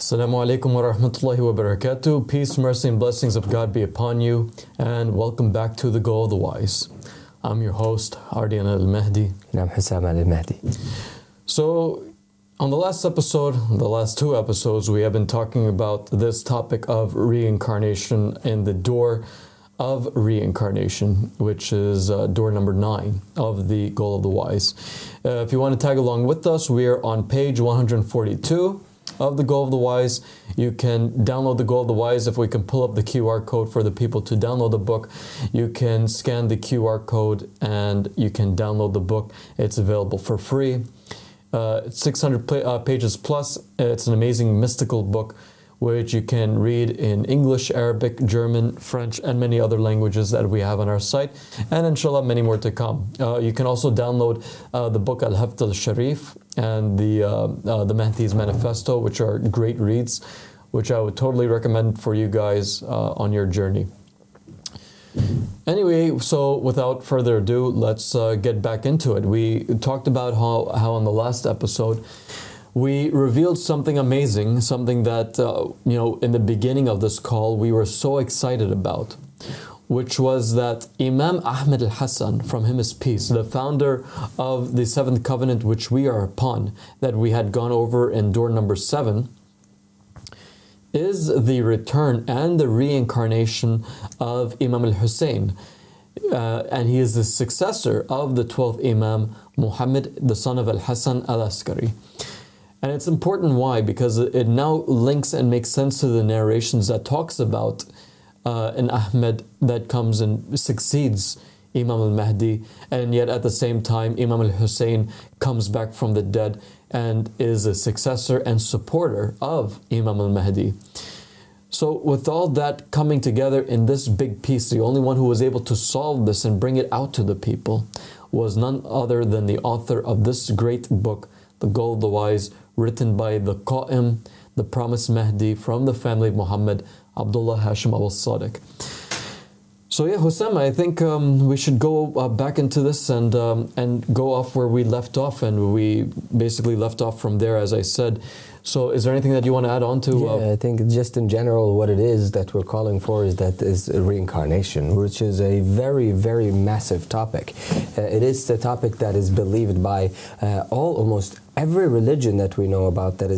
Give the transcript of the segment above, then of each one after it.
Assalamu alaikum wa rahmatullahi wa barakatuh. Peace, mercy, and blessings of God be upon you, and welcome back to The Goal of the Wise. I'm your host, Ardian al-Mahdi. Imam Hussein al-Mahdi. So, on the last episode, the last two episodes, we have been talking about this topic of reincarnation and the door of reincarnation, which is door number 9 of The Goal of the Wise. If you want to tag along with us, we are on page 142 of The Goal of the Wise. You can download The Goal of the Wise. If we can pull up the QR code for the people to download the book, you can scan the QR code and you can download the book. It's available for free. 600 pages plus. It's an amazing mystical book which you can read in English, Arabic, German, French, and many other languages that we have on our site, and inshallah many more to come. You can also download the book Al-Hafd al-Sharif and the Mahdi's Manifesto, which are great reads, which I would totally recommend for you guys on your journey. Anyway, so without further ado, let's get back into it. We talked about how on the last episode we revealed something amazing, something that, in the beginning of this call, we were so excited about, which was that Imam Ahmed Hassan, from him is peace, the founder of the seventh covenant, which we are upon, that we had gone over in door number 7, is the return and the reincarnation of Imam Hussein. And he is the successor of the 12th Imam, Muhammad, the son of Al-Hassan al-Askari. And it's important. Why? Because it now links and makes sense to the narrations that talks about an Ahmed that comes and succeeds Imam al-Mahdi, and yet at the same time Imam al-Hussein comes back from the dead and is a successor and supporter of Imam al-Mahdi. So with all that coming together in this big piece, the only one who was able to solve this and bring it out to the people was none other than the author of this great book, The Goal of the Wise, written by the Qa'im, the promised Mahdi from the family of Muhammad, Abdullah Hashim al-Sadiq. So yeah, Hussam, I think we should go back into this and go off where we left off, and we basically left off from there, as I said. So is there anything that you want to add on to? Yeah, I think just in general what it is that we're calling for is reincarnation, which is a very, very massive topic. It is the topic that is believed by almost every religion that we know about that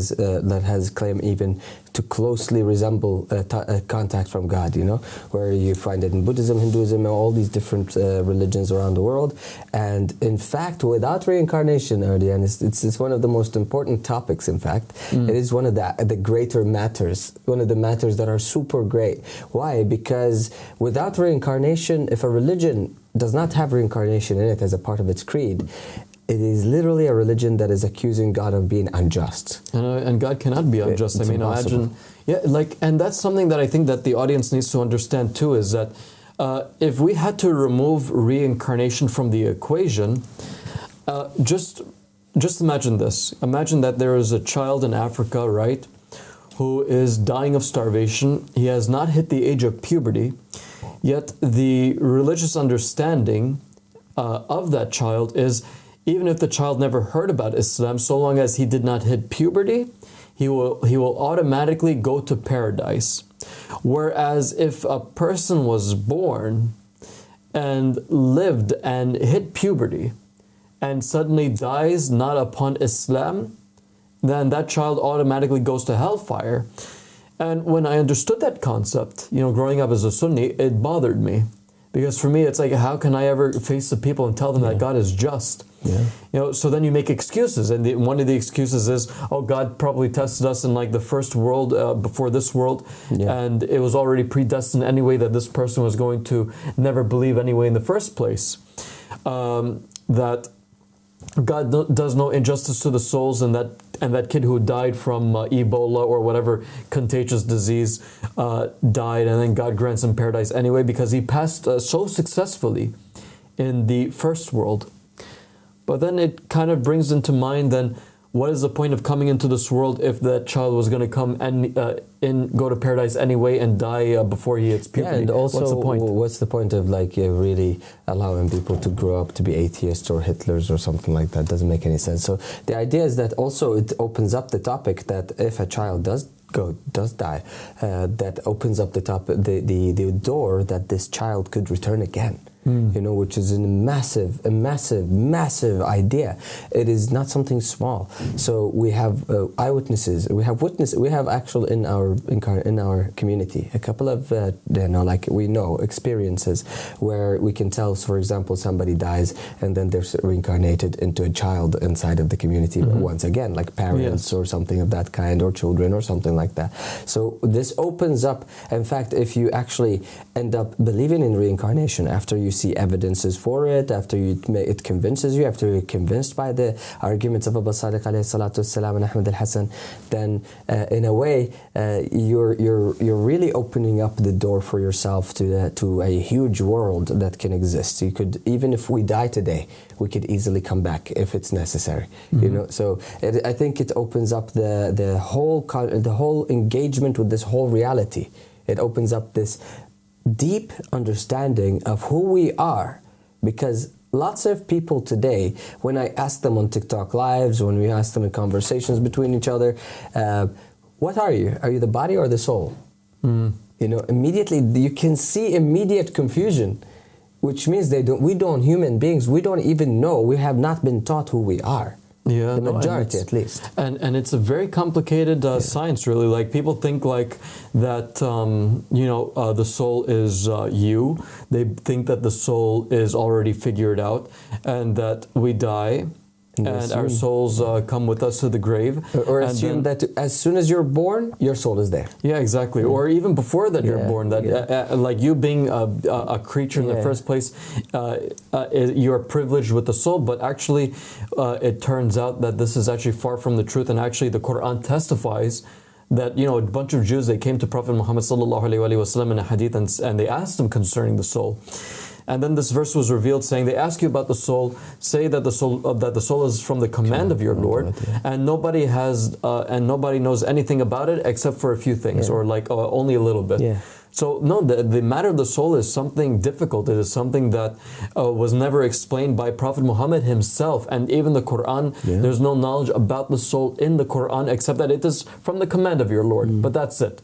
has claimed even to closely resemble contact from God, where you find it in Buddhism, Hinduism, and all these different religions around the world. And in fact, without reincarnation, Ardian, it's one of the most important topics, in fact. It is one of the greater matters, one of the matters that are super great. Why? Because without reincarnation, if a religion does not have reincarnation in it as a part of its creed, it is literally a religion that is accusing God of being unjust. And God cannot be unjust. It's imagine. Yeah, and that's something that I think that the audience needs to understand too, is that if we had to remove reincarnation from the equation, just imagine this. Imagine that there is a child in Africa, right, who is dying of starvation. He has not hit the age of puberty, yet the religious understanding of that child is, even if the child never heard about Islam, so long as he did not hit puberty, he will automatically go to paradise. Whereas if a person was born and lived and hit puberty and suddenly dies not upon Islam, then that child automatically goes to hellfire. And when I understood that concept, growing up as a Sunni, it bothered me. Because for me, it's like, how can I ever face the people and tell them that God is just? Yeah. So then you make excuses, and one of the excuses is, oh, God probably tested us in like the first world before this world, and it was already predestined anyway that this person was going to never believe anyway in the first place. That God does no injustice to the souls, and that kid who died from Ebola or whatever contagious disease died, and then God grants him paradise anyway because he passed so successfully in the first world. But then it kind of brings into mind then, what is the point of coming into this world if that child was going to come and go to paradise anyway and die before he hits puberty? Yeah, and also, what's the point of really allowing people to grow up to be atheists or Hitlers or something like that? Doesn't make any sense. So the idea is that also it opens up the topic that if a child does does die, that opens up the door that this child could return again. You know, which is a massive idea. It is not something small. So we have eyewitnesses. We have actual in our community a couple of experiences where we can tell. For example, somebody dies and then they're reincarnated into a child inside of the community. Once again, like parents or something of that kind, or children or something like that. So this opens up. In fact, if you actually end up believing in reincarnation after you see evidences for it, after it convinces you, after you're convinced by the arguments of Abu Sadiq alayhi salatu wassalam and Ahmed Hassan, then in a way you're really opening up the door for yourself to a huge world that can exist. You could, even if we die today, we could easily come back if it's necessary. You know, so I think it opens up the whole engagement with this whole reality. It opens up this deep understanding of who we are, because lots of people today, when I ask them on TikTok lives, when we ask them in conversations between each other, what are you? Are you the body or the soul? You know, immediately you can see immediate confusion, which means human beings, we don't even know, we have not been taught who we are. Yeah, the majority at least. And it's a very complicated science, really. Like, people think like that, the soul is you. They think that the soul is already figured out, and that we die, and our souls come with us to the grave. Or assume that as soon as you're born, your soul is there. Yeah, exactly. Or even before that you're born, that like you being a creature in the first place, you're privileged with the soul, but actually it turns out that this is actually far from the truth, and actually the Quran testifies that, a bunch of Jews, they came to Prophet Muhammad sallallahu alaihi wasallam in a hadith, and they asked him concerning the soul. And then this verse was revealed saying, they ask you about the soul, say that the soul is from the command of your Lord, and nobody knows anything about it except for a few things, or like only a little bit. So no, the matter of the soul is something difficult. It is something that was never explained by Prophet Muhammad himself, and even the Quran, there's no knowledge about the soul in the Quran except that it is from the command of your Lord, but that's it.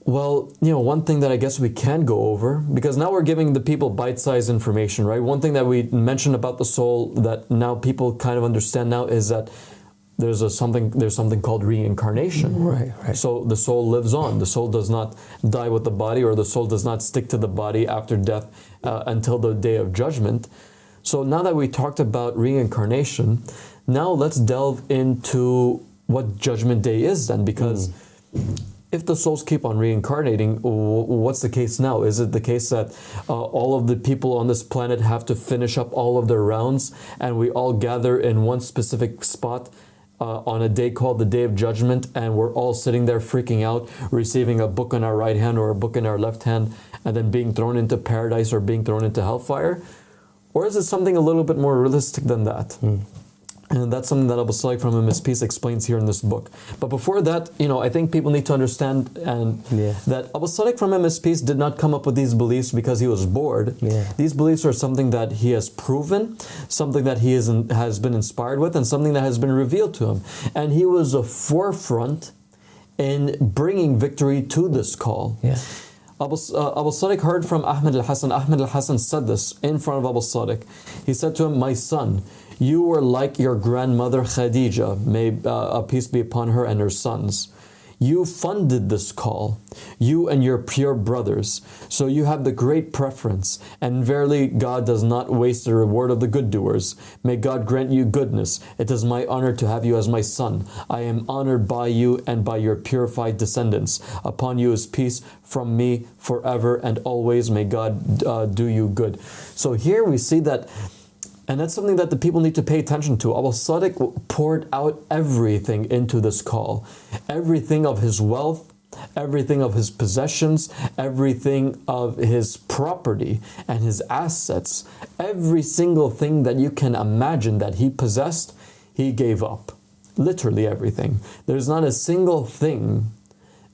Well, one thing that I guess we can go over, because now we're giving the people bite-sized information, right? One thing that we mentioned about the soul that now people kind of understand now is that there's something called reincarnation. Right. So the soul lives on. The soul does not die with the body, or the soul does not stick to the body after death until the day of judgment. So now that we talked about reincarnation, now let's delve into what Judgment Day is then, because if the souls keep on reincarnating, what's the case now? Is it the case that all of the people on this planet have to finish up all of their rounds, and we all gather in one specific spot on a day called the Day of Judgment, and we're all sitting there freaking out, receiving a book in our right hand or a book in our left hand, and then being thrown into paradise or being thrown into hellfire? Or is it something a little bit more realistic than that? And that's something that Abu Sadiq from His Peace explains here in this book. But before that, I think people need to understand that Abu Sadiq from His Peace did not come up with these beliefs because he was bored. These beliefs are something that he has proven, something that he has been inspired with, and something that has been revealed to him. And he was a forefront in bringing victory to this call. Abu Sadiq heard from Ahmed Hassan. Ahmed Hassan said this in front of Abu Sadiq. He said to him, "My son, you were like your grandmother Khadija, may peace be upon her, and her sons. You funded this call, you and your pure brothers, so you have the great preference, and verily God does not waste the reward of the good doers. May God grant you goodness. It is my honor to have you as my son. I am honored by you and by your purified descendants. Upon you is peace from me forever and always. May God do you good." So here we see that, and that's something that the people need to pay attention to. Abu Sadiq poured out everything into this call. Everything of his wealth, everything of his possessions, everything of his property and his assets, every single thing that you can imagine that he possessed, he gave up. Literally everything. There's not a single thing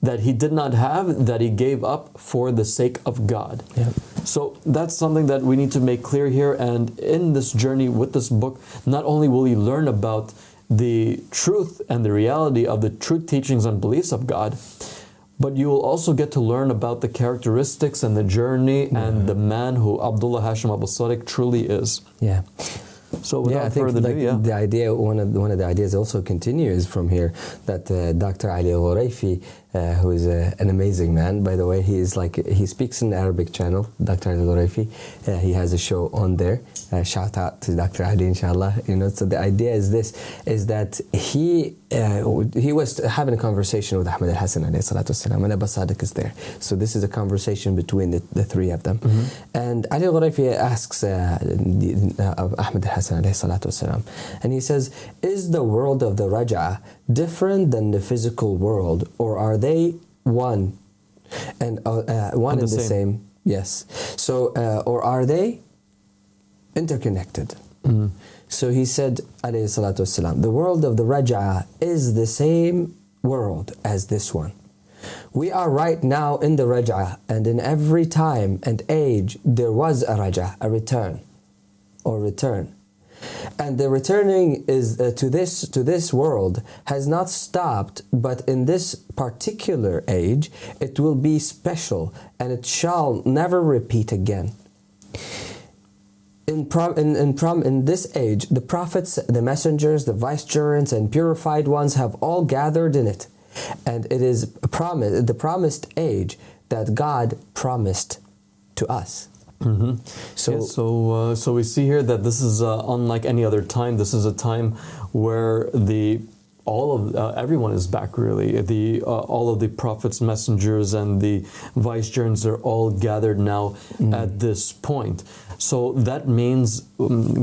that he did not have that he gave up for the sake of God. So that's something that we need to make clear here. And in this journey with this book, not only will you learn about the truth and the reality of the truth teachings and beliefs of God, but you will also get to learn about the characteristics and the journey and the man who Abdullah Hashim Abu Sadiq truly is. Yeah. So without I think further ado, the idea, one of the ideas also continues from here, that Dr. Ali Al-Ghuraifi, who is an amazing man, by the way, he speaks in the Arabic channel, Dr. Ali Al-Ghuraifi. He has a show on there. Shout out to Dr. Ali, inshallah. So the idea is this: is that he was having a conversation with Ahmad Hassan alayhi salatu wasalam, and Abu Sadiq is there. So this is a conversation between the three of them. And Ali Al-Ghuraifi asks Ahmad Hassan alayhi salatu wasalam, and he says, is the world of the Raj'ah different than the physical world, or are they one and one and the same? Yes. So or are they interconnected? So he said, alayhi salatu wasalam, the world of the Raj'ah is the same world as this one. We are right now in the Raj'ah, and in every time and age there was a Raj'ah, a return or return. And the returning is to this world has not stopped, but in this particular age it will be special, and it shall never repeat again. In this age, the prophets, the messengers, the vicegerents, and purified ones have all gathered in it, and it is the promised age that God promised to us. So we see here that this is unlike any other time. This is a time where everyone is back, really. All of the prophets, messengers, and the vicegerents are all gathered now at this point. So that means,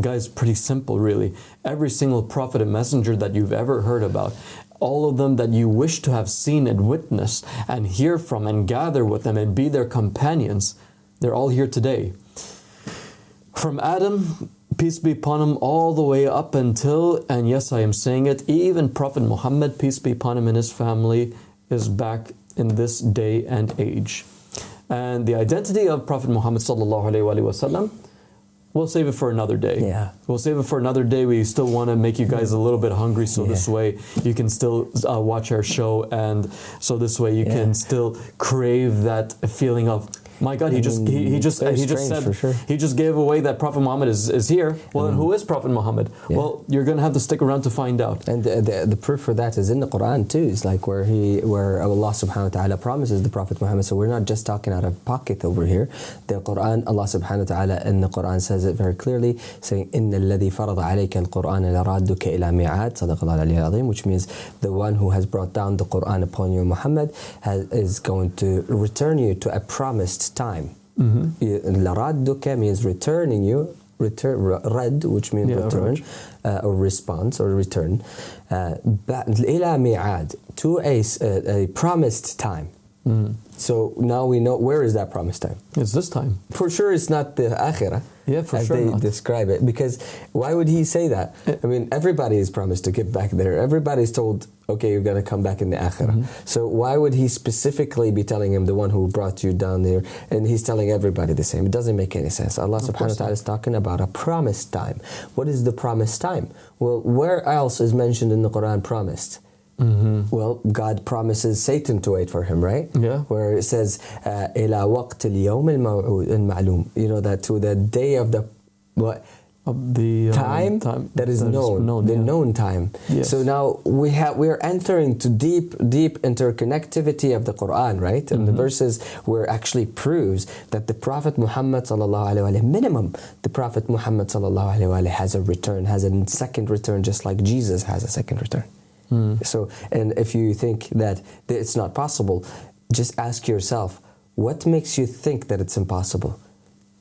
guys, pretty simple, really. Every single prophet and messenger that you've ever heard about, all of them that you wish to have seen and witnessed and hear from and gather with them and be their companions, they're all here today. From Adam, peace be upon him, all the way up until, and yes, I am saying it, even Prophet Muhammad, peace be upon him, and his family is back in this day and age. And the identity of Prophet Muhammad sallallahu alaihi wasallam, we'll save it for another day. Yeah. We'll save it for another day. We still want to make you guys a little bit hungry, so this way you can still watch our show, and so this way you can still crave that feeling of, my God, he just said, sure. He just gave away that Prophet Muhammad is here. Well, then who is Prophet Muhammad? Well, you're going to have to stick around to find out. And the proof for that is in the Quran too. It's like where Allah subhanahu wa ta'ala promises the Prophet Muhammad. So we're not just talking out of pocket over here. The Quran, Allah subhanahu wa ta'ala in the Quran says it very clearly, saying, إِنَّ الَّذِي فَرَضَ عَلَيْكَ الْقُرْآنَ لَرَادُّكَ إِلَى مِيعَادٍ صَدَقَ اللَّهُ الْعَلِيُّ الْعَظِيمُ, which means the one who has brought down the Quran upon you, Muhammad, is going to return you to a promised time. Laradduka means returning you, rad, which means return, or response or return. Ila mi'ad, to a promised time. So now we know, where is that promised time? It's this time. For sure it's not the akhirah. Yeah, for as sure they not. describe it. Because why would he say that? I mean, everybody is promised to get back there. Everybody's told, okay, you're going to come back in the akhirah. So why would he specifically be telling him, the one who brought you down there, and he's telling everybody the same? It doesn't make any sense. Allah subhanahu wa ta'ala is talking about a promised time. What is the promised time? Well, where else is mentioned in the Quran promised? Well, God promises Satan to wait for him, right? Yeah. Where it says, إِلَى وَقْتِ الْيَوْمِ الْمَعْلُومِ, you know, that to the day of the time that is known, the known time. Yes. So now we're entering to deep interconnectivity of the Quran, right? And the verses where actually proves that the Prophet Muhammad sallallahu alaihi wasallam, minimum, the Prophet Muhammad sallallahu alaihi wasallam has a return, has a second return, just like Jesus has a second return. So, and if you think that it's not possible, just ask yourself, what makes you think that it's impossible?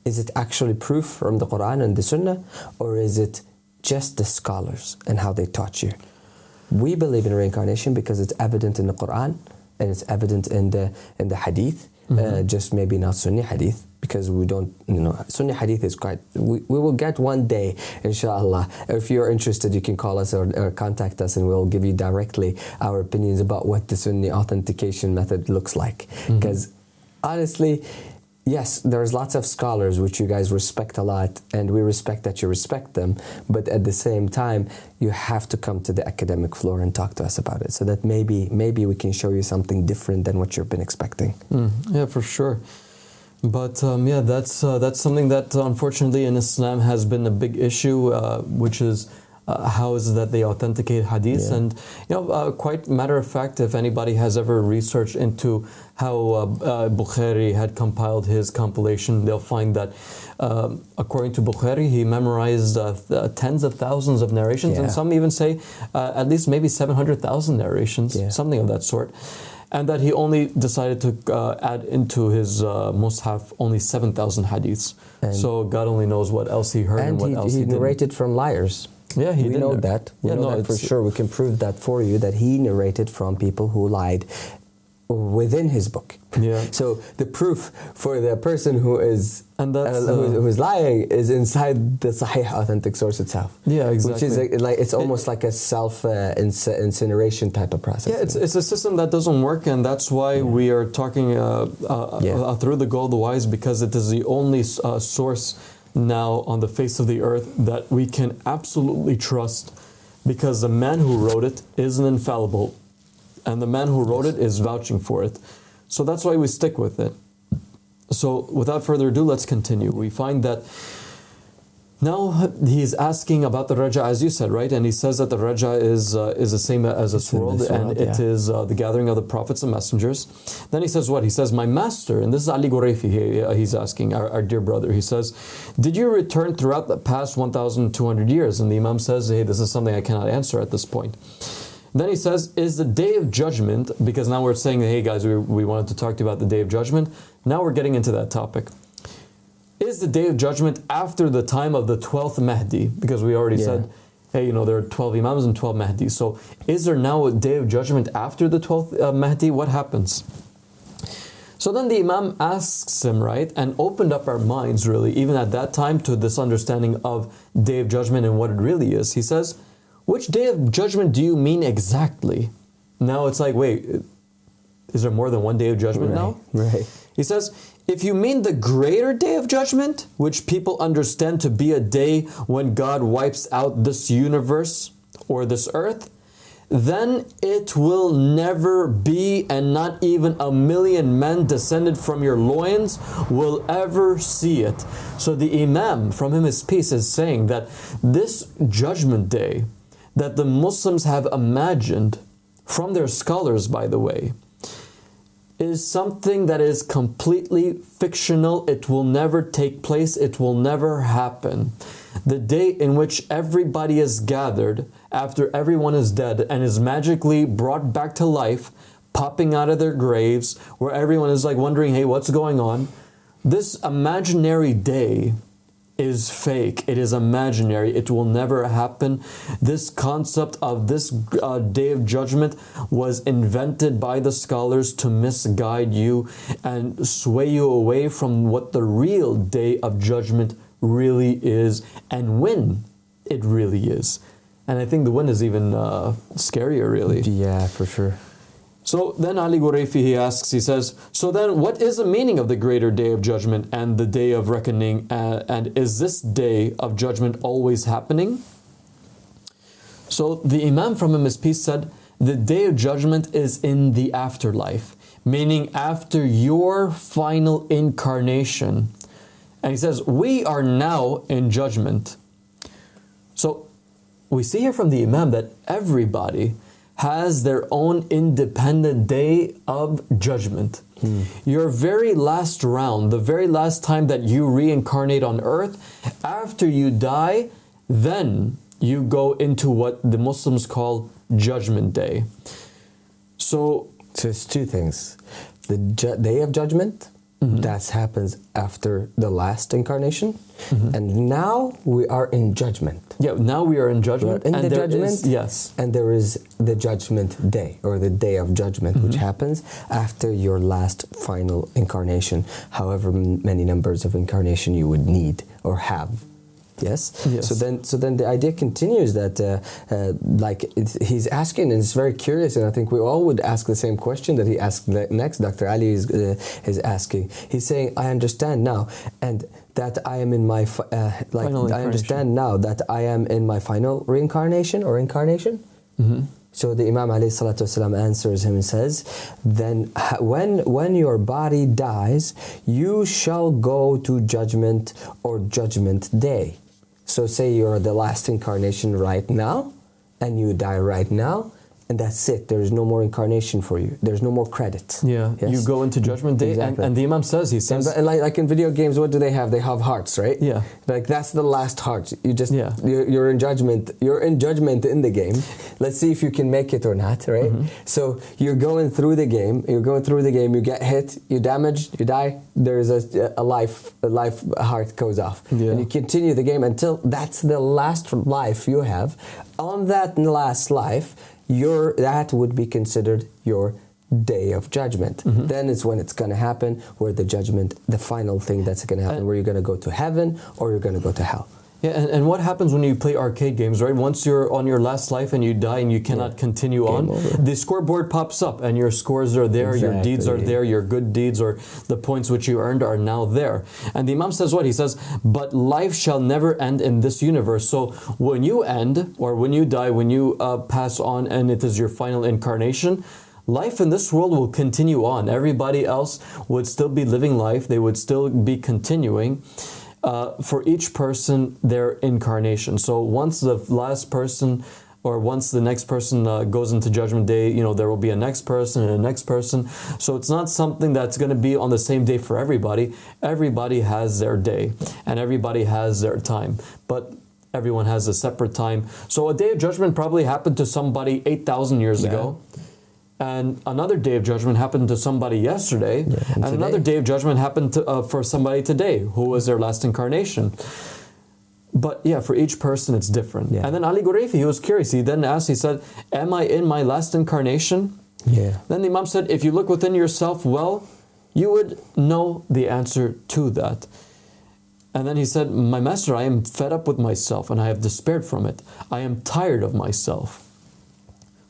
Is it actually proof from the Quran and the Sunnah, or is it just the scholars and how they taught you? We believe in reincarnation because it's evident in the Quran and it's evident in the Hadith, just maybe not Sunni Hadith, because we don't, Sunni Hadith is quite, we will get one day, inshallah. If you're interested, you can call us or contact us, and we'll give you directly our opinions about what the Sunni authentication method looks like. Because honestly, yes, there's lots of scholars which you guys respect a lot, and we respect that you respect them, but at the same time, you have to come to the academic floor and talk to us about it, so that maybe we can show you something different than what you've been expecting. Yeah, for sure. But yeah, that's something that unfortunately in Islam has been a big issue, which is how is it that they authenticate hadith. And quite matter of fact, if anybody has ever researched into how Bukhari had compiled his compilation, they'll find that according to Bukhari, he memorized tens of thousands of narrations, and some even say at least maybe 700,000 narrations, something of that sort. And that he only decided to add into his mushaf only 7,000 hadiths. And so God only knows what else he heard and what else he narrated from liars. Yeah, we know that. We know that for sure. We can prove that for you, that he narrated from people who lied within his book. Yeah. So the proof for the person who is who is lying is inside the Sahih authentic source itself. Yeah, exactly. Which is like it's almost like a self incineration type of process. Yeah, it's a system that doesn't work, and that's why we are talking through the Goal of the Wise, because it is the only source now on the face of the earth that we can absolutely trust, because the man who wrote it isn't infallible, and the man who wrote it is vouching for it. So that's why we stick with it. So without further ado, let's continue. We find that now he's asking about the Raja, as you said, right? And he says that the Raja is the same as this world, and it is the gathering of the prophets and messengers. Then he says what? He says, my master, and this is Ali Ghurayfi, he's asking, our dear brother, he says, did you return throughout the past 1,200 years? And the Imam says, hey, this is something I cannot answer at this point. Then he says, is the day of judgment, because now we're saying, hey guys, we wanted to talk to you about the day of judgment. Now we're getting into that topic. Is the day of judgment after the time of the 12th Mahdi? Because we already said, hey, there are 12 Imams and 12 Mahdis. So is there now a day of judgment after the 12th Mahdi? What happens? So then the Imam asks him, right, and opened up our minds really, even at that time, to this understanding of day of judgment and what it really is. He says, which day of judgment do you mean exactly? Now it's like, wait, is there more than one day of judgment now? Right. He says, if you mean the greater day of judgment, which people understand to be a day when God wipes out this universe or this earth, then it will never be, and not even 1,000,000 men descended from your loins will ever see it. So the Imam, from him his peace, is saying that this judgment day that the Muslims have imagined, from their scholars by the way, is something that is completely fictional. It will never take place. It will never happen. The day in which everybody is gathered after everyone is dead and is magically brought back to life, popping out of their graves, where everyone is like wondering, hey, what's going on? This imaginary day is fake. It is imaginary. It will never happen. This concept of this day of judgment was invented by the scholars to misguide you and sway you away from what the real day of judgment really is and when it really is. And I think the when is even scarier, really. Yeah, for sure. So then Ali Ghurayfi, he asks, he says, so then what is the meaning of the greater day of judgment and the day of reckoning? And is this day of judgment always happening? So the Imam, from him his peace, said, the day of judgment is in the afterlife, meaning after your final incarnation. And he says, we are now in judgment. So we see here from the Imam that everybody has their own independent day of judgment. Your very last round, the very last time that you reincarnate on earth, after you die, then you go into what the Muslims call Judgment Day. So it's two things. The day of judgment, that happens after the last incarnation, and now we are in judgment. Yeah, now we are in judgment. In the judgment, yes. And there is the judgment day, or the day of judgment, which happens after your last final incarnation, however many numbers of incarnation you would need or have. Yes. Yes. So then the idea continues that he's asking, and it's very curious, and I think we all would ask the same question that he asked next. Dr. Ali is asking. He's saying, I understand now, and that I am in my I understand now that I am in my final reincarnation or incarnation. Mm-hmm. So the Imam ﷺ answers him and says, then when your body dies, you shall go to judgment or judgment day. So say you're the last incarnation right now, and you die right now, and that's it. There is no more incarnation for you. There's no more credit. Yeah, yes? You go into judgment day, exactly. and the Imam says, he says... And like in video games, what do they have? They have hearts, right? Yeah. Like that's the last heart. You just, you're in judgment. You're in judgment in the game. Let's see if you can make it or not, right? Mm-hmm. So you're going through the game. You get hit, you damaged, you die. There's a life heart goes off. Yeah. And you continue the game until that's the last life you have. On that last life, that would be considered your day of judgment. Mm-hmm. Then it's when it's going to happen, where the judgment, the final thing that's going to happen, where you're going to go to heaven or you're going to go to hell. Yeah, and what happens when you play arcade games, right? Once you're on your last life and you die and you cannot continue on, the scoreboard pops up and your scores are there, your deeds are there, your good deeds or the points which you earned are now there. And the Imam says what? He says, but life shall never end in this universe. So when you end, or when you die, when you pass on and it is your final incarnation, life in this world will continue on. Everybody else would still be living life. They would still be continuing. For each person, their incarnation. So once the last person, or once the next person goes into Judgment Day, there will be a next person and a next person. So it's not something that's going to be on the same day for everybody. Everybody has their day, and everybody has their time. But everyone has a separate time. So a day of judgment probably happened to somebody 8,000 years ago. And another day of judgment happened to somebody yesterday, and another day of judgment happened to, for somebody today, who was their last incarnation. But yeah, for each person it's different. Yeah. And then Ali Ghuraifi, he was curious. He then asked, he said, am I in my last incarnation? Yeah. Then the Imam said, if you look within yourself, well, you would know the answer to that. And then he said, my master, I am fed up with myself and I have despaired from it. I am tired of myself.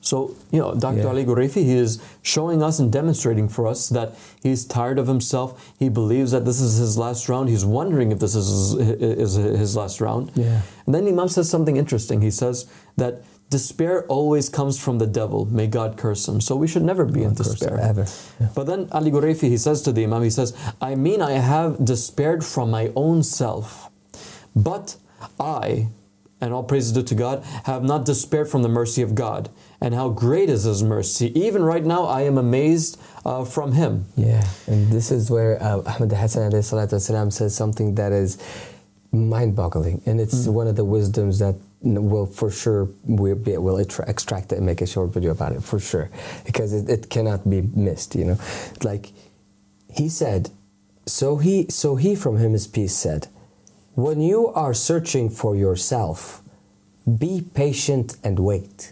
So, Dr. Ali Ghuraifi, he is showing us and demonstrating for us that he's tired of himself. He believes that this is his last round. He's wondering if this is his last round. Yeah. And then Imam says something interesting. He says that despair always comes from the devil. May God curse him. So we should never be in despair. Ever. Yeah. But then Ali Ghuraifi, he says to the Imam, he says, I mean, I have despaired from my own self, but I, and all praises due to God, have not despaired from the mercy of God. And how great is His mercy. Even right now, I am amazed from Him. Yeah, and this is where Ahmed Hassan says something that is mind-boggling. And it's one of the wisdoms that will for sure, we'll extract it and make a short video about it, for sure. Because it cannot be missed, Like, he said, so he from him his peace said, when you are searching for yourself, be patient and wait.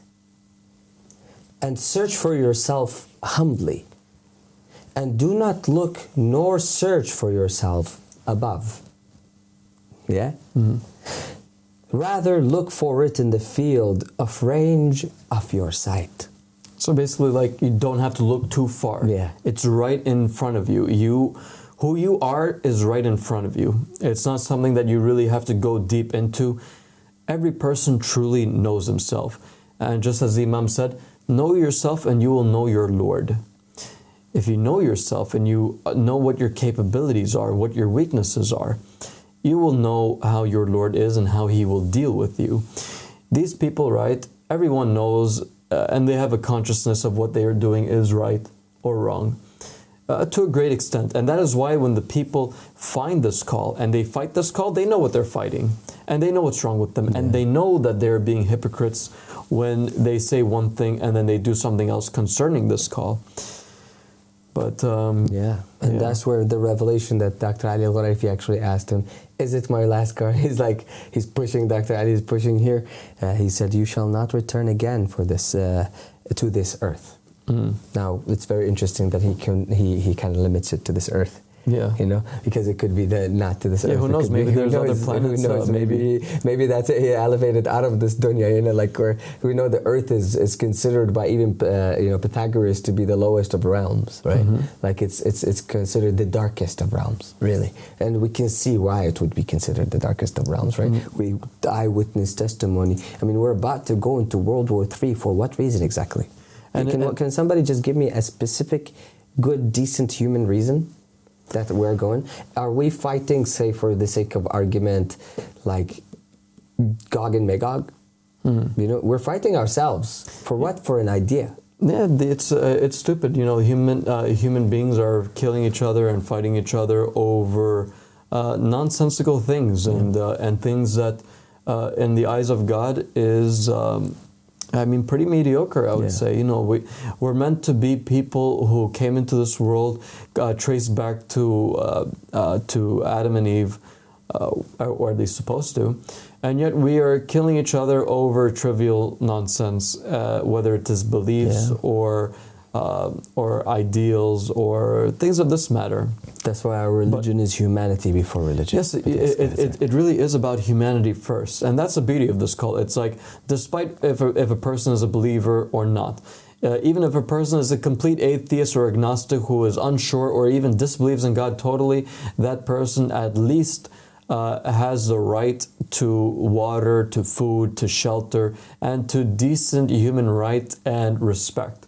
And search for yourself humbly. And do not look nor search for yourself above. Yeah? Mm-hmm. Rather look for it in the field of range of your sight. So basically, like, you don't have to look too far. Yeah. It's right in front of you. Who you are is right in front of you. It's not something that you really have to go deep into. Every person truly knows himself. And just as the Imam said, know yourself and you will know your Lord. If you know yourself and you know what your capabilities are, what your weaknesses are, you will know how your Lord is and how He will deal with you. These people, right, everyone knows and they have a consciousness of what they are doing is right or wrong. To a great extent. And that is why when the people find this call and they fight this call, they know what they're fighting. And they know what's wrong with them. Yeah. And they know that they're being hypocrites when they say one thing and then they do something else concerning this call. But that's where the revelation that Dr. Ali Ghuraifi actually asked him, is it my last card? He's pushing, Dr. Ali is pushing here. He said, you shall not return again for this to this earth. Mm. Now, it's very interesting that he kind of limits it to this earth. Yeah. You know, because it could be not to this earth. Who knows? Maybe there's other planets. Who knows? Maybe that's elevated out of this dunya. You know, like where we know the earth is considered by even Pythagoras to be the lowest of realms, right? Like it's considered the darkest of realms, really, and we can see why it would be considered the darkest of realms, right? We eyewitness testimony. I mean, we're about to go into World War III. For what reason exactly? And can somebody just give me a specific, good, decent human reason that we're going? Are we fighting, say, for the sake of argument, like Gog and Magog? You know, we're fighting ourselves for what? For an idea. Yeah, it's stupid. You know, human beings are killing each other and fighting each other over nonsensical things and things that, in the eyes of God, is pretty mediocre, I would say. You know, we're meant to be people who came into this world, traced back to Adam and Eve, or at least supposed to, and yet we are killing each other over trivial nonsense, whether it is beliefs or ideals or things of this matter. That's why our religion is humanity before religion. Yes, it really is about humanity first, and that's the beauty of this cult. It's like, despite if a person is a believer or not, even if a person is a complete atheist or agnostic who is unsure or even disbelieves in God totally, that person at least has the right to water, to food, to shelter, and to decent human right and respect.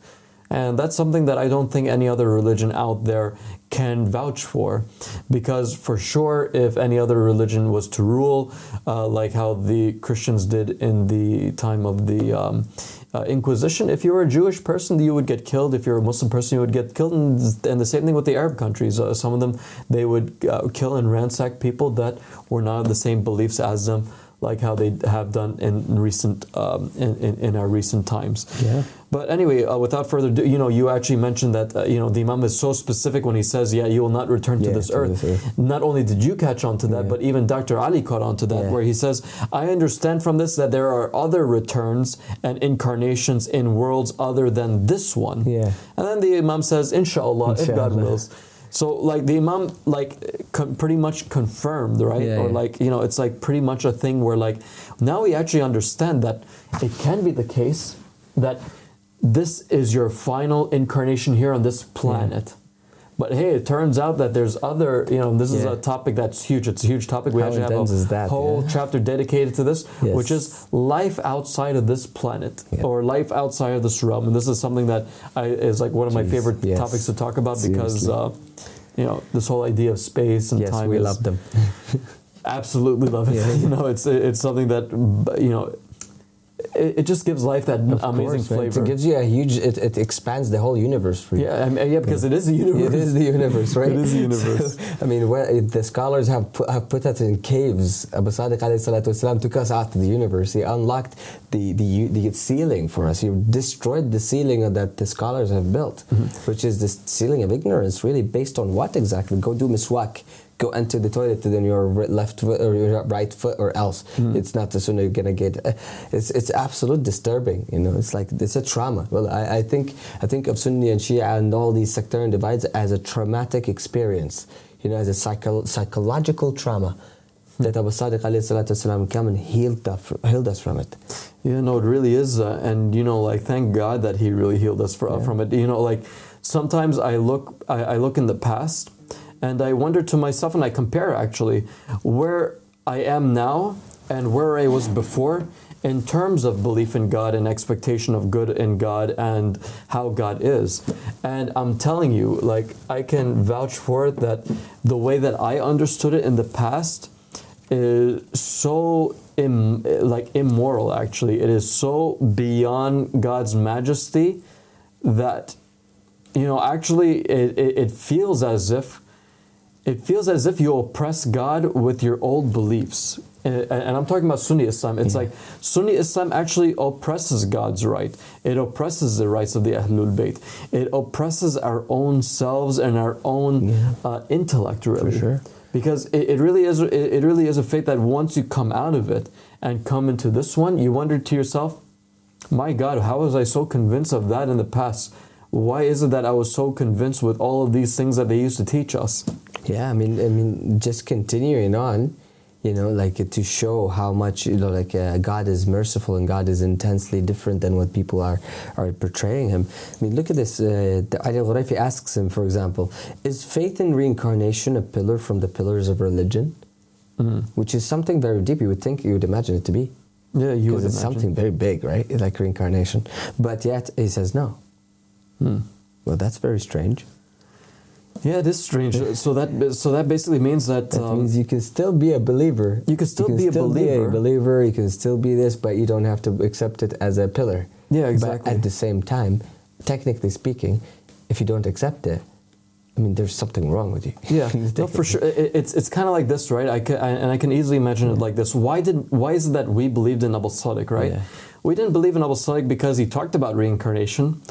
And that's something that I don't think any other religion out there can vouch for, because for sure, if any other religion was to rule, like how the Christians did in the time of the Inquisition, if you were a Jewish person, you would get killed. If you're a Muslim person, you would get killed. And the same thing with the Arab countries. Some of them, they would kill and ransack people that were not of the same beliefs as them, like how they have done in recent in our recent times. Yeah. But anyway, without further ado, you know, you actually mentioned that the Imam is so specific when he says, you will not return to this earth. Not only did you catch on to that, but even Dr. Ali caught on to that, where he says, I understand from this that there are other returns and incarnations in worlds other than this one. Yeah. And then the Imam says, Inshallah, if God wills. So, like, the Imam, pretty much confirmed, right? It's like pretty much a thing where, like, now we actually understand that it can be the case that this is your final incarnation here on this planet. But hey, it turns out that there's other, this is a topic that's huge. It's a huge topic. We actually have a whole chapter dedicated to this, which is life outside of this planet or life outside of this realm. And this is something that is like one of my favorite topics to talk about because, this whole idea of space and time. Yes, we love them. Absolutely love it. It's something that, it just gives life that amazing flavor. It gives you a huge. It expands the whole universe for you. Yeah, because it is the universe. It is the universe, right? It is the universe. So, I mean, the scholars have put us in caves. Abu Sadiq alayhi salatu wasalam took us out to the universe. He unlocked the ceiling for us. He destroyed the ceiling that the scholars have built, which is this ceiling of ignorance. Really, based on what exactly? Go do miswak. Go enter the toilet and then your left foot or your right foot, or else it's not the sunnah you're gonna get. It's absolute disturbing. It's like it's a trauma. Well, I think of Sunni and Shia and all these sectarian divides as a traumatic experience. As a psychological trauma that Abu Sadiq alayhi salatu wasalam come and healed us from it. Yeah, no, it really is, and thank God that He really healed us from it. Sometimes I look in the past. And I wonder to myself, and I compare actually, where I am now and where I was before in terms of belief in God and expectation of good in God and how God is. And I'm telling you, I can vouch for it that the way that I understood it in the past is so immoral, actually. It is so beyond God's majesty that, actually it feels as if you oppress God with your old beliefs. And I'm talking about Sunni Islam. It's like Sunni Islam actually oppresses God's right. It oppresses the rights of the Ahlul Bayt. It oppresses our own selves and our own intellect, really. For sure. Because it really is a faith that once you come out of it and come into this one, you wonder to yourself, my God, how was I so convinced of that in the past? Why is it that I was so convinced with all of these things that they used to teach us? Yeah, I mean, just continuing on, you know, like to show how much, you know, like God is merciful and God is intensely different than what people are portraying Him. I mean, look at this. Ali al-Ghuraifi asks him, for example, is faith in reincarnation a pillar from the pillars of religion? Which is something very deep. You would imagine it to be. Yeah, you would imagine. Because it's something very big, right? Like reincarnation. But yet he says no. Well, that's very strange. Yeah, it is strange. So that basically means that means you can still be a believer. You can still be a believer. You can still be this, but you don't have to accept it as a pillar. Yeah, exactly. But at the same time, technically speaking, if you don't accept it, I mean, there's something wrong with you. Yeah, no, for sure. It's kind of like this, right? I can easily imagine it like this. Why is it that we believed in Abu Sadiq, right? Yeah. We didn't believe in Abu Sadiq because he talked about reincarnation.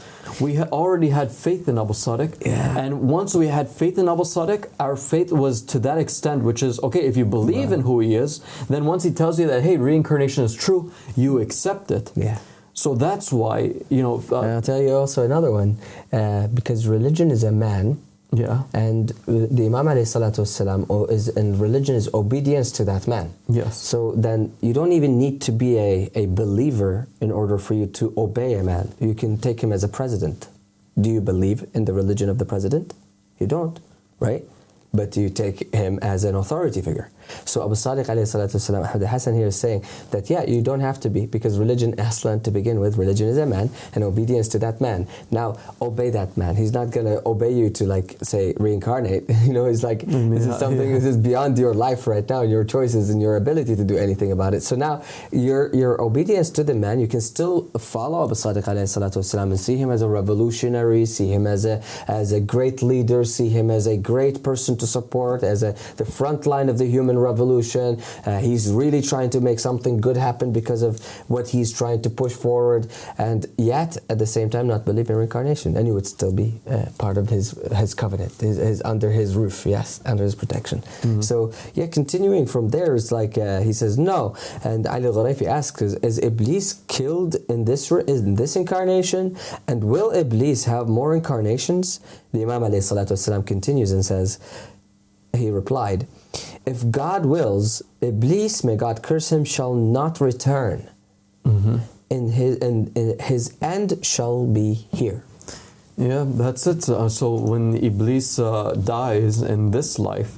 We already had faith in Abu Sadiq. Yeah. And once we had faith in Abu Sadiq, our faith was to that extent, which is, okay, if you believe in who he is, then once he tells you that, hey, reincarnation is true, you accept it. Yeah. So that's why, you know... and I'll tell you also another one. Because religion is a man. Yeah. And the Imam ﷺ is, and religion is obedience to that man. Yes. So then you don't even need to be a believer in order for you to obey a man. You can take him as a president. Do you believe in the religion of the president? You don't, right? But you take him as an authority figure. So Abu Sadiq alayhi Ahmad Hassan here is saying that, yeah, you don't have to be, because religion, aslan, to begin with, religion is a man, and obedience to that man. Now, obey that man. He's not going to obey you to, like, say, reincarnate. You know, it's like, this is something this is beyond your life right now, your choices and your ability to do anything about it. So now, your obedience to the man, you can still follow Abu Sadiq alayhi and see him as a revolutionary, see him as a great leader, see him as a great person to support, as the front line of the human revolution. He's really trying to make something good happen because of what he's trying to push forward, and yet at the same time not believe in reincarnation, and you would still be part of his covenant, his under his roof, yes, under his protection. So yeah, continuing from there, it's like he says no, and Ali al-Ghuraifi asks, is Iblis killed in this incarnation, and will Iblis have more incarnations? The Imam ﷺ continues and says, he replied, if God wills, Iblis, may God curse him, shall not return. In his end shall be here. Yeah, that's it. So when Iblis dies in this life,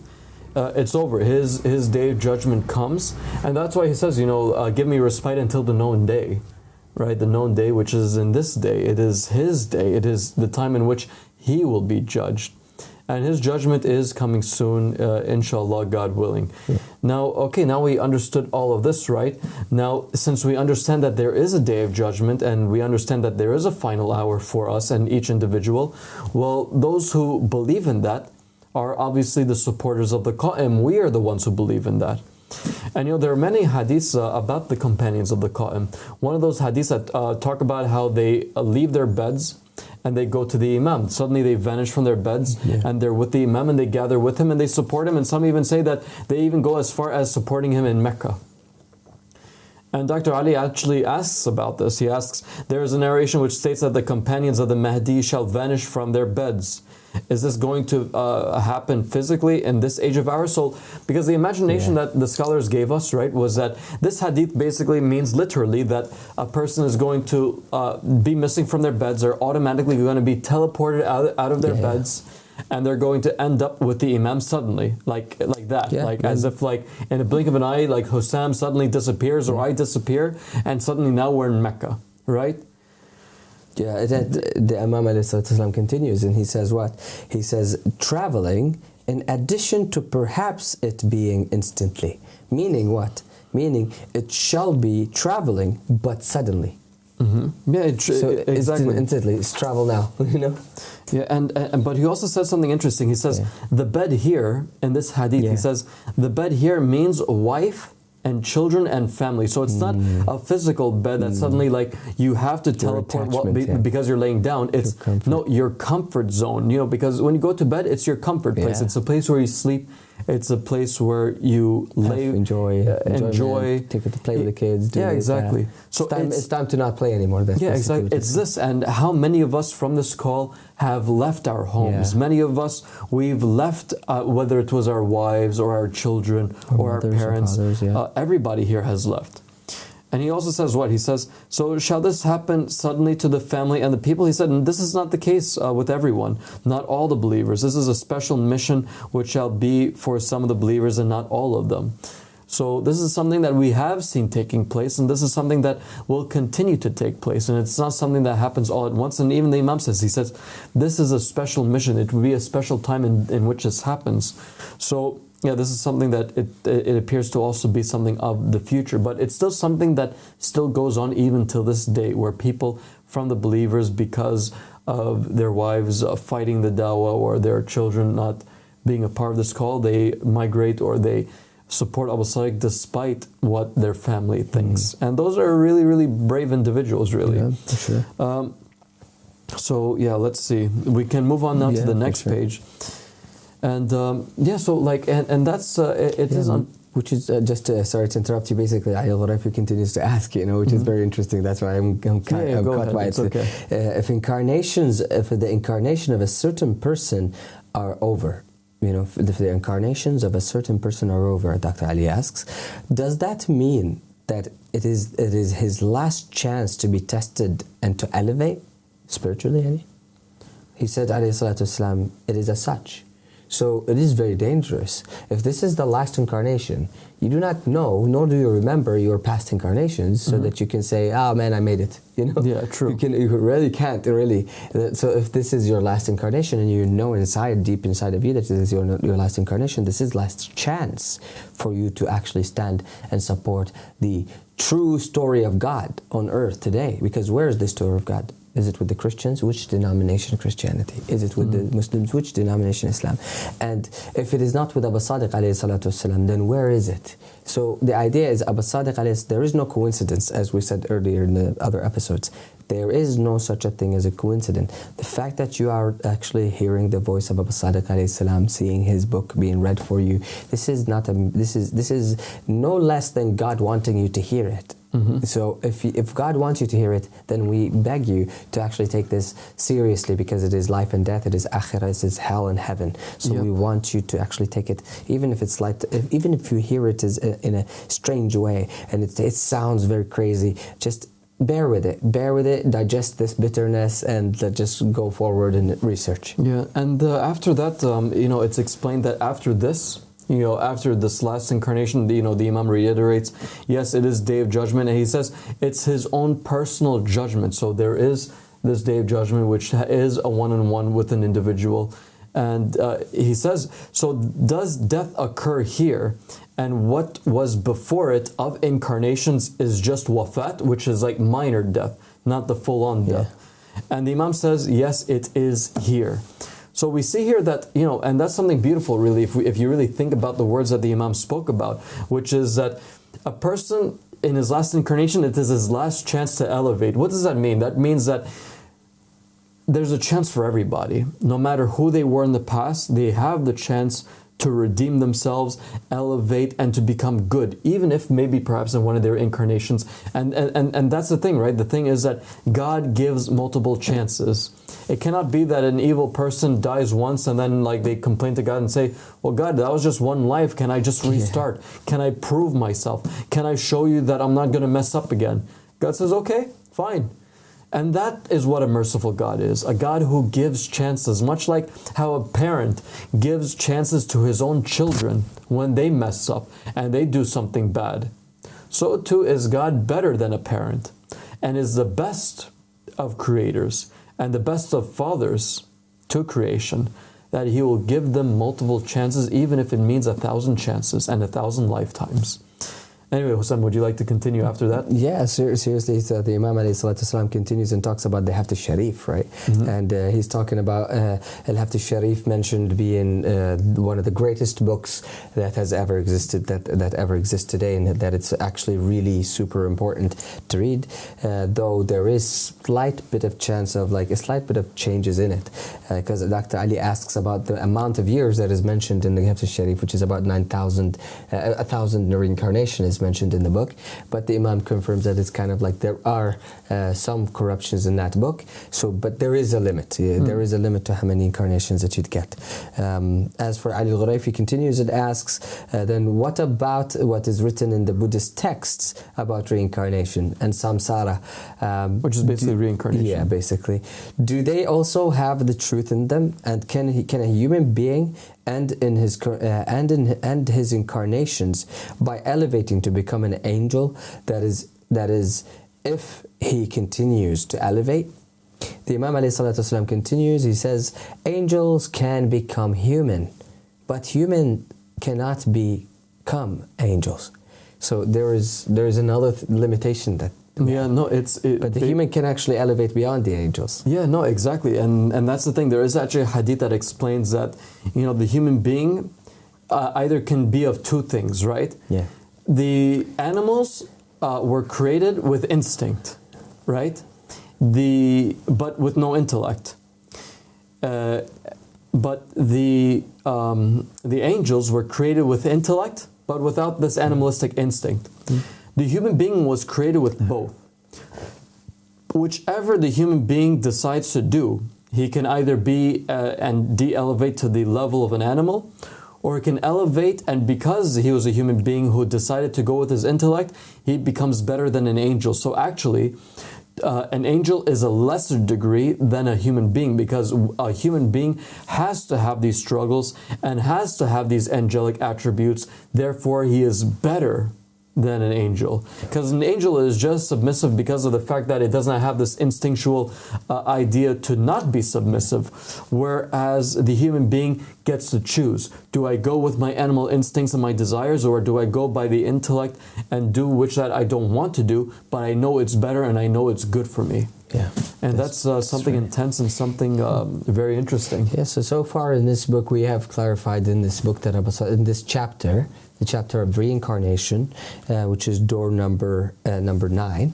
it's over. His day of judgment comes, and that's why he says, you know, give me respite until the known day, right? The known day, which is in this day. It is his day. It is the time in which he will be judged. And his judgment is coming soon, inshallah, God willing. Yeah. Now, okay, now we understood all of this, right? Now, since we understand that there is a day of judgment, and we understand that there is a final hour for us and each individual, well, those who believe in that are obviously the supporters of the Qa'im. We are the ones who believe in that. And you know, there are many hadiths about the companions of the Qa'im. One of those hadiths that talk about how they leave their beds and they go to the Imam. Suddenly they vanish from their beds, and they're with the Imam, and they gather with him and they support him, and some even say that they even go as far as supporting him in Mecca. And Dr. Ali actually asks about this. He asks, there is a narration which states that the companions of the Mahdi shall vanish from their beds. Is this going to happen physically in this age of ours? So, because the imagination that the scholars gave us, right, was that this hadith basically means literally that a person is going to be missing from their beds, or automatically going to be teleported out of their beds, and they're going to end up with the Imam suddenly, like that, as if like in a blink of an eye, like Hussam suddenly disappears or I disappear, and suddenly now we're in Mecca, right? Yeah, the Imam ﷺ continues, and he says what? He says, traveling in addition to perhaps it being instantly. Meaning what? Meaning it shall be traveling, but suddenly. Yeah, exactly. Instantly, it's travel now, you know? Yeah, and but he also says something interesting. He says, the bed here, in this hadith, he says, the bed here means wife and children and family. So it's not a physical bed that suddenly like you have to teleport because you're laying down. It's your comfort zone, you know, because when you go to bed, it's your comfort place. It's a place where you sleep. It's a place where you enjoy, take it to play with the kids. Yeah, exactly. So it's time to not play anymore. That's exactly. It's this, and how many of us from this call have left our homes? Many of us, we've left, whether it was our wives or our children or our parents. Fathers, everybody here has left. And he also says what? He says, so shall this happen suddenly to the family and the people? He said, and this is not the case with everyone, not all the believers. This is a special mission which shall be for some of the believers and not all of them. So this is something that we have seen taking place, and this is something that will continue to take place. And it's not something that happens all at once. And even the Imam says, he says, this is a special mission. It will be a special time in which this happens. So yeah, this is something that it appears to also be something of the future, but it's still something that still goes on even till this day, where people from the believers, because of their wives fighting the dawah or their children not being a part of this call, they migrate or they support Abu Sadiq despite what their family thinks. And those are really, really brave individuals, really. Yeah, for sure. So yeah, let's see. We can move on now to the next page. And so like, and that's it is on. Which is just sorry to interrupt you. Basically, Al-Gharafi continues to ask, which is very interesting. That's why I'm caught by it. Okay. If the incarnation of a certain person are over, if the incarnations of a certain person are over, Dr. Ali asks, does that mean that it is his last chance to be tested and to elevate spiritually? He said, alayhi salatu wasalam, it is as such. So it is very dangerous. If this is the last incarnation, you do not know, nor do you remember your past incarnations, so that you can say, "Oh man, I made it." Yeah, true. You really can't really. So if this is your last incarnation, and you know deep inside of you that this is your last incarnation, this is last chance for you to actually stand and support the true story of God on earth today. Because where is the story of God? Is it with the Christians? Which denomination Christianity? Is it with the Muslims? Which denomination Islam? And if it is not with Abu Sadiq alayhi salatu wasalam, then where is it? So the idea is Abu Sadiq alayhi, there is no coincidence, as we said earlier in the other episodes. There is no such a thing as a coincidence. The fact that you are actually hearing the voice of Abu Sadiq alayhi salam, seeing his book being read for you, this is no less than God wanting you to hear it. So if God wants you to hear it, then we beg you to actually take this seriously, because it is life and death, it is akhirah, it is hell and heaven. So we want you to actually take it, even if it's even if you hear it in a strange way and it sounds very crazy, just bear with it, digest this bitterness, and just go forward in research. Yeah, and after that, it's explained that after this, after this last incarnation, the Imam reiterates, yes, it is Day of Judgment, and he says it's his own personal judgment. So there is this Day of Judgment, which is a one-on-one with an individual. And he says, so does death occur here? And what was before it of incarnations is just wafat, which is like minor death, not the full-on death. And the Imam says, yes, it is here. So we see here that, and that's something beautiful, really, if you really think about the words that the Imam spoke about, which is that a person in his last incarnation, it is his last chance to elevate. What does that mean? That means that there's a chance for everybody. No matter who they were in the past, they have the chance to redeem themselves, elevate, and to become good, even if maybe perhaps in one of their incarnations. And that's the thing, right? The thing is that God gives multiple chances. It cannot be that an evil person dies once and then they complain to God and say, well, God, that was just one life. Can I just restart? Can I prove myself? Can I show you that I'm not going to mess up again? God says, okay, fine. And that is what a merciful God is, a God who gives chances, much like how a parent gives chances to his own children when they mess up and they do something bad. So too is God better than a parent, and is the best of creators and the best of fathers to creation, that he will give them multiple chances, even if it means 1,000 chances and 1,000 lifetimes. Anyway, Hussein, would you like to continue after that? Yeah, seriously, so the Imam alayhi salatu wasalam continues and talks about the Haft al-Sharif, right? And he's talking about al-Haft al-Sharif mentioned being one of the greatest books that has ever existed, that ever exists today, and that it's actually really super important to read, though there is slight bit of chance of like a slight bit of changes in it, because Dr. Ali asks about the amount of years that is mentioned in the Haft al-Sharif, which is about 9,000, 1,000 reincarnation is mentioned in the book, but the Imam confirms that it's kind of like there are some corruptions in that book. So, but there is a limit. There is a limit to how many incarnations that you'd get. As for Ali al-Ghuraifi continues, it asks, then what about what is written in the Buddhist texts about reincarnation and samsara? Which is basically reincarnation. Yeah, basically. Do they also have the truth in them? And can a human being and his incarnations by elevating to become an angel, that is if he continues to elevate? The Imam alayhi salatu wasalam continues, he says, angels can become human, but human cannot become angels. So there is another limitation that but the human can actually elevate beyond the angels. Yeah, no, exactly, and that's the thing. There is actually a hadith that explains that, you know, the human being either can be of two things, right? Yeah. The animals were created with instinct, right? But with no intellect. But the angels were created with intellect, but without this animalistic instinct. The human being was created with both. Whichever the human being decides to do, he can either be and de-elevate to the level of an animal, or he can elevate, and because he was a human being who decided to go with his intellect, he becomes better than an angel. So actually, an angel is a lesser degree than a human being, because a human being has to have these struggles and has to have these angelic attributes. Therefore, he is better than an angel, because an angel is just submissive because of the fact that it does not have this instinctual idea to not be submissive, whereas the human being gets to choose. Do I go with my animal instincts and my desires, or do I go by the intellect and do which that I don't want to do, but I know it's better and I know it's good for me? Yeah, and that's something intense and something very interesting. Yes, so far in this book we have clarified in this book that in this chapter, the chapter of reincarnation, which is door number 9.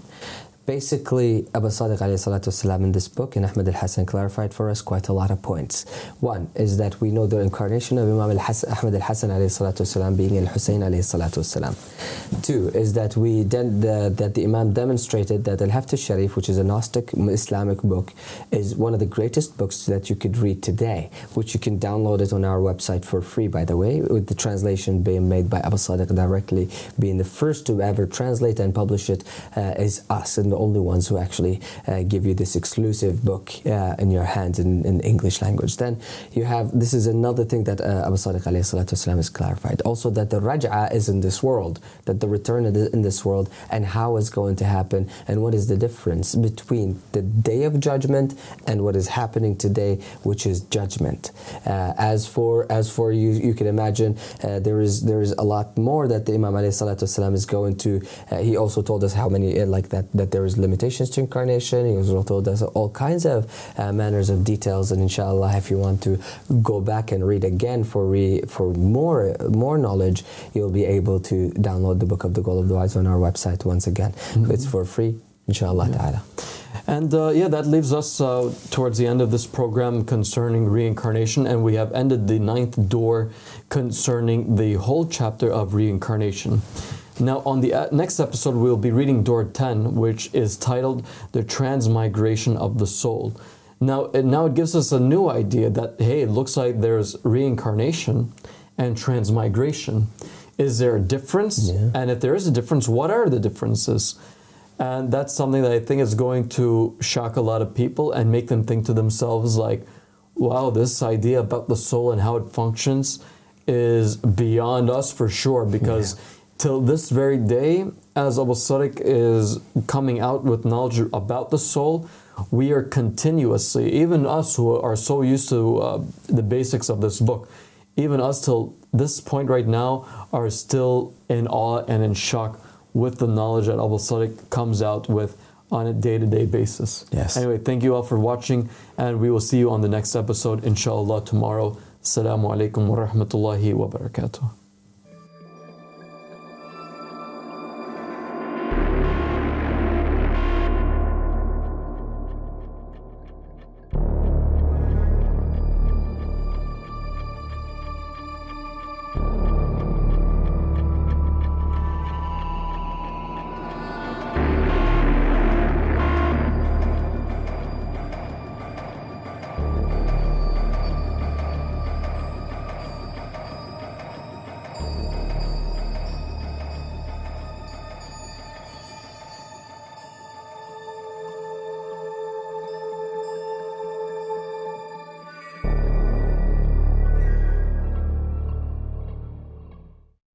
Basically, Abu Sadiq alayhi salatu wasalam in this book, and Ahmed Hassan clarified for us quite a lot of points. One is that we know the incarnation of Imam Ahmed Hassan alayhi salatu wasalam being Hussein alayhi salatu wasalam. Two is that that the Imam demonstrated that Al-Haft al-Sharif, which is a Gnostic Islamic book, is one of the greatest books that you could read today, which you can download it on our website for free, by the way, with the translation being made by Abu Sadiq directly, being the first to ever translate and publish it is us, and the only ones who actually give you this exclusive book in your hands in English language. Then you have, this is another thing that Abu Sadiq alayhi salatu wasalam has clarified. Also that the raj'a is in this world, that the return is in this world, and how it's going to happen, and what is the difference between the day of judgment and what is happening today, which is judgment. As for you can imagine, there is a lot more that the Imam alayhi salatu wasalam is going to. He also told us how many that there is limitations to incarnation. He also told us all kinds of manners of details, and inshallah, if you want to go back and read again for more knowledge, you'll be able to download the Book of the Goal of the Wise on our website once again. It's for free, inshallah ta'ala. And that leaves us towards the end of this program concerning reincarnation, and we have ended the 9th door concerning the whole chapter of reincarnation. Now, on the next episode, we'll be reading door 10, which is titled The Transmigration of the Soul. Now it gives us a new idea that, hey, it looks like there's reincarnation and transmigration. Is there a difference? Yeah. And if there is a difference, what are the differences? And that's something that I think is going to shock a lot of people and make them think to themselves like, wow, this idea about the soul and how it functions is beyond us for sure, because till this very day, as Abu Sadiq is coming out with knowledge about the soul, we are continuously, even us who are so used to the basics of this book, even us till this point right now are still in awe and in shock with the knowledge that Abu Sadiq comes out with on a day-to-day basis. Yes. Anyway, thank you all for watching, and we will see you on the next episode, inshallah, tomorrow. Assalamu alaikum wa rahmatullahi wa barakatuh.